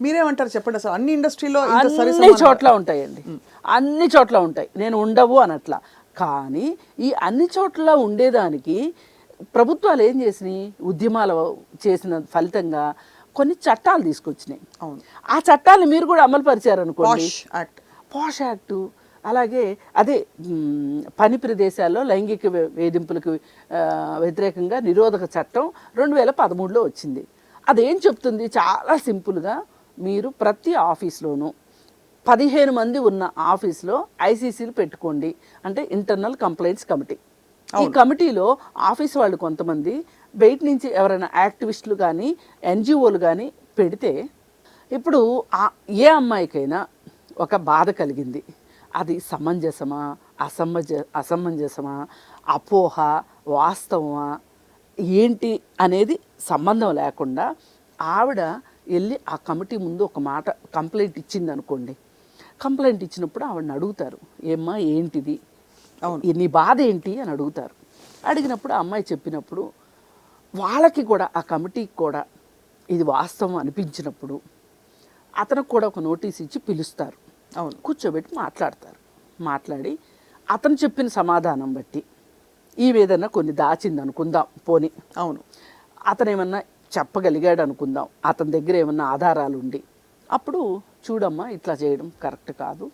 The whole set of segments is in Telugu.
మీరేమంటారు చెప్పండి, అసలు అన్ని ఇండస్ట్రీలో ఇంత అన్ని చోట్ల ఉంటాయండి, అన్ని చోట్ల ఉంటాయి, నేను ఉండవు అనట్లా. కానీ ఈ అన్ని చోట్ల ఉండేదానికి ప్రభుత్వాలు ఏం చేసినాయి, ఉద్యమాలు చేసిన ఫలితంగా కొన్ని చట్టాలు తీసుకొచ్చినాయి. అవును. ఆ చట్టాలను మీరు కూడా అమలు పరిచారనుకోండి, యాక్ట్, పాష్ యాక్టు, అలాగే అదే పని ప్రదేశాల్లో లైంగిక వేధింపులకు వ్యతిరేకంగా నిరోధక చట్టం 2013లో వచ్చింది. అదేం చెప్తుంది, చాలా సింపుల్గా మీరు ప్రతి ఆఫీస్లోనూ 15 మంది ఉన్న ఆఫీస్లో ఐసీసీలు పెట్టుకోండి, అంటే ఇంటర్నల్ కంప్లైంట్స్ కమిటీ. ఈ కమిటీలో ఆఫీస్ వాళ్ళు కొంతమంది, బయట నుంచి ఎవరైనా యాక్టివిస్టులు కానీ ఎన్జిఓలు కానీ పెడితే, ఇప్పుడు ఏ అమ్మాయికైనా ఒక బాధ కలిగింది, అది సమంజసమా అసమంజసమా, అపోహ వాస్తవమా ఏంటి అనేది సంబంధం లేకుండా ఆవిడ వెళ్ళి ఆ కమిటీ ముందు ఒక మాట కంప్లైంట్ ఇచ్చింది అనుకోండి. కంప్లైంట్ ఇచ్చినప్పుడు ఆవిడని అడుగుతారు, ఏమ్మా ఏంటిది, నీ బాధ ఏంటి అని అడుగుతారు. అడిగినప్పుడు ఆ అమ్మాయి చెప్పినప్పుడు వాళ్ళకి కూడా, ఆ కమిటీకి కూడా ఇది వాస్తవం అనిపించినప్పుడు అతనికి కూడా ఒక నోటీస్ ఇచ్చి పిలుస్తారు. అవును, కూర్చోబెట్టి మాట్లాడతారు. మాట్లాడి అతను చెప్పిన సమాధానం బట్టి ఏదైనా కొన్ని దాచింది అనుకుందాం పోని, అవును, అతను ఏమన్నా చెప్పగలిగాడు అనుకుందాం, అతని దగ్గర ఏమన్నా ఆధారాలు ఉండి, అప్పుడు చూడమ్మా ఇట్లా చేయడం కరెక్ట్ కాదు,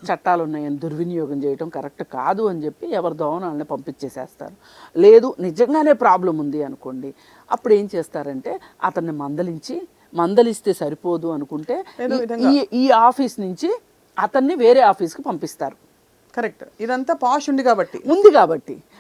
చట్టాలు ఉన్నాయని దుర్వినియోగం చేయడం కరెక్ట్ కాదు అని చెప్పి ఎవరి దోవనాలని పంపించేసేస్తారు. లేదు నిజంగానే ప్రాబ్లం ఉంది అనుకోండి, అప్పుడు ఏం చేస్తారంటే అతన్ని మందలిస్తే సరిపోదు అనుకుంటే ఈ ఆఫీస్ నుంచి అతన్ని వేరే ఆఫీస్కి పంపిస్తారు. కరెక్ట్, ఇదంతా పాష్ ఉంది కాబట్టి